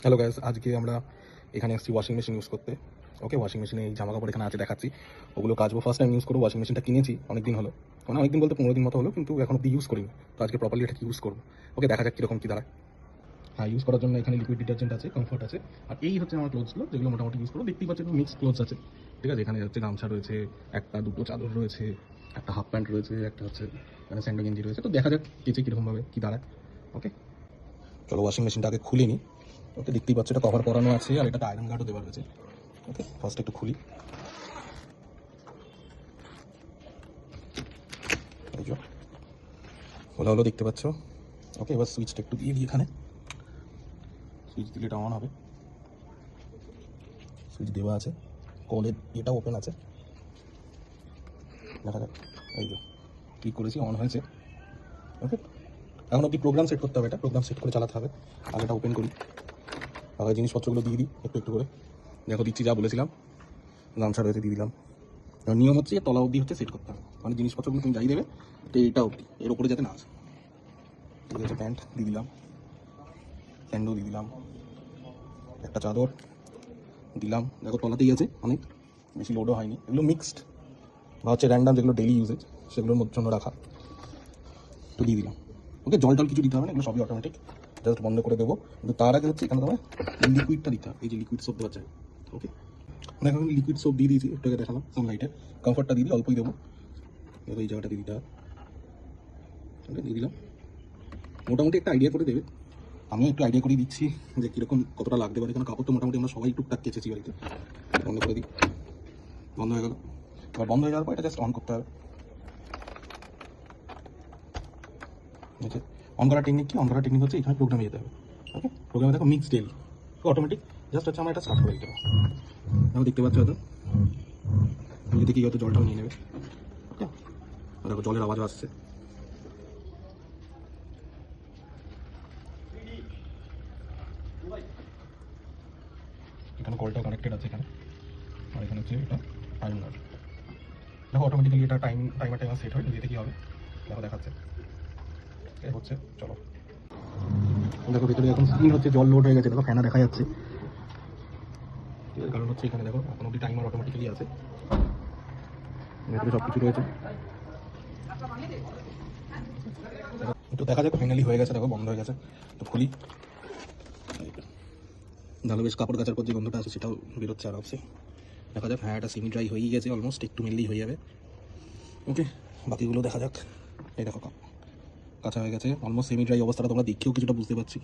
Hello guys, আজকে আমরা এখানে এসেছি ওয়াশিং মেশিন ইউজ করতে। ওকে, ওয়াশিং মেশিনে এই জামা কাপড় এখানে আছে দেখাচ্ছি, ওগুলো কাচবো। ফার্স্ট টাইম ইউজ করবো। ওয়াশিং মেশিনটা কিনেছি অনেক দিন হলো, মানে অনেক দিন বলতে 15 দিন মতো হলো, কিন্তু এখন অব্দি ইউজ করিনি। তো আজকে প্রপারলি এটাকে ইউজ করবো। ওকে, দেখা যাক কীরকম কী দাঁড়ায়। হ্যাঁ, ইউজ করার জন্য এখানে লিকুইড ডিটারজেন্ট আছে, কমফর্ট আছে, আর এই হচ্ছে আমার ক্লোথসগুলো, যেগুলো মোটামুটি ইউজ করবো। দেখতেই পাচ্ছি মিক্সড ক্লোথস আছে, ঠিক আছে। এখানে হচ্ছে গামছা রয়েছে, একটা দুটো চাদর রয়েছে, একটা হাফ প্যান্ট রয়েছে, একটা হচ্ছে এখানে স্যান্ডো গেঞ্জি রয়েছে। তো দেখা যাক কেচে কীরকমভাবে কী দাঁড়ায়। ওকে, চলো ওয়াশিং মেশিনটা আগে খুলে নিই। ওকে, দেখতেই পাচ্ছ এটা কভার করানো আছে, আর এটাতে আয়রন গার্ডও দেওয়া রয়েছে। ওকে, ফার্স্ট একটু খুলি। এই যে খোলা হলো, দেখতে পাচ্ছ। ওকে, এবার সুইচটা একটু দিয়ে দিই। এখানে সুইচ দিলে এটা অন হবে। সুইচ দেওয়া আছে, কলের এটা ওপেন আছে, দেখা যাক। এই যে ক্লিক করেছি, অন হয়েছে। ওকে, এখন অব্দি প্রোগ্রাম সেট করতে হবে, এটা প্রোগ্রাম সেট করে চালাতে হবে। আগে এটা ওপেন করি, আগে জিনিসপত্রগুলো দিয়ে দিই একটু একটু করে। দেখো দিচ্ছি, যা বলেছিলাম, গামছা রয়েছে দিয়ে দিলাম। নিয়ম হচ্ছে তলা অবধি হচ্ছে সেট করতে হবে, মানে জিনিসপত্রগুলো তুমি যাই দেবে তো এটা অবধি, এর উপরে যাতে না আসে। ঠিক আছে, প্যান্ট দিয়ে দিলাম, স্যান্ডো দিয়ে দিলাম, একটা চাদর দিলাম। দেখো তলাতেই আছে, অনেক বেশি লোডও হয়নি। এগুলো মিক্সড বা হচ্ছে র্যান্ডাম, যেগুলো ডেলি ইউজেজ সেগুলোর মধ্যে জন্য রাখা। তো দিয়ে দিলাম। ওকে, জল টল কিছু দিতে হবে না, এগুলো সবই অটোমেটিক। জাস্ট বন্ধ করে দেবো। কিন্তু তার আগে হচ্ছে এখানে তোমার লিকুইডটা দিতে হবে, এই যে লিকুইড সোপ দেওয়া যায়। ওকে, দেখো আমি লিকুইড সোপ দিয়ে দিয়েছি, একটু আগে দেখালাম সানলাইটের। কমফর্টটা দিয়ে দিই, অল্পই দেবো। এবার এই জায়গাটা দিয়ে দিতে হবে। ওকে, দিয়ে দিলাম। মোটামুটি একটা আইডিয়া করে দেবে, আমিও একটু আইডিয়া করে দিচ্ছি যে কীরকম কতটা লাগতে পারে। কারণ কাপড় তো মোটামুটি আমরা সবাই টুকটাক কেচেছি বাড়িতে। বন্ধ করে দিই, বন্ধ হয়ে গেল। এবার বন্ধ হয়ে যাওয়ার পর এটা জাস্ট অন করতে হবে। ঠিক আছে, অন করার টেকনিক কি? অন করার টেকনিক হচ্ছে এখানে প্রোগ্রামে যেতে হবে। ওকে, প্রোগ্রামে দেখো মিক্স ডেলি, অটোমেটিক। জাস্ট হচ্ছে আমরা এটা স্টার্ট করে দিতে হবে। দেখো দেখতে পাচ্ছ হয়তো, নিজে থেকেই হয়তো জলটাও নিয়ে নেবে। ওকে, দেখো জলের আওয়াজও আসছে। এখানে কলটাও কানেক্টেড আছে এখানে, আর এখানে হচ্ছে এটা টাইমার। দেখো অটোমেটিক্যালি এটা টাইমার সেট হয়, নিজে থেকেই হবে। দেখো দেখাচ্ছে হচ্ছে। চলো দেখো ভিতরে এখন স্ক্রিন হচ্ছে, জল লোড হয়ে গেছে। দেখো ফ্যানা দেখা যাচ্ছে, এর কারণ হচ্ছে এখানে দেখো এখন অব্দি টাইমার অটোমেটিক্যালি আছে, ভেতরে সব কিছু রয়েছে। একটু দেখা যাক ফাইনালি হয়ে গেছে। দেখো বন্ধ হয়ে গেছে। তো খুলি, ভালো বেশ কাপড় কাচার পর যে গন্ধটা আছে সেটাও বেরোচ্ছে আরামসে। দেখা যাক। হ্যাঁ, এটা সেমি ড্রাই হয়েই গেছে অলমোস্ট, একটু মেনলি হয়ে যাবে। ওকে, বাকিগুলো দেখা যাক। এই দেখো কাঁচা হয়ে গেছে অলমোস্ট, সেমি ড্রাই অবস্থাটা তোমরা দেখেও কিছুটা বুঝতে পারছি।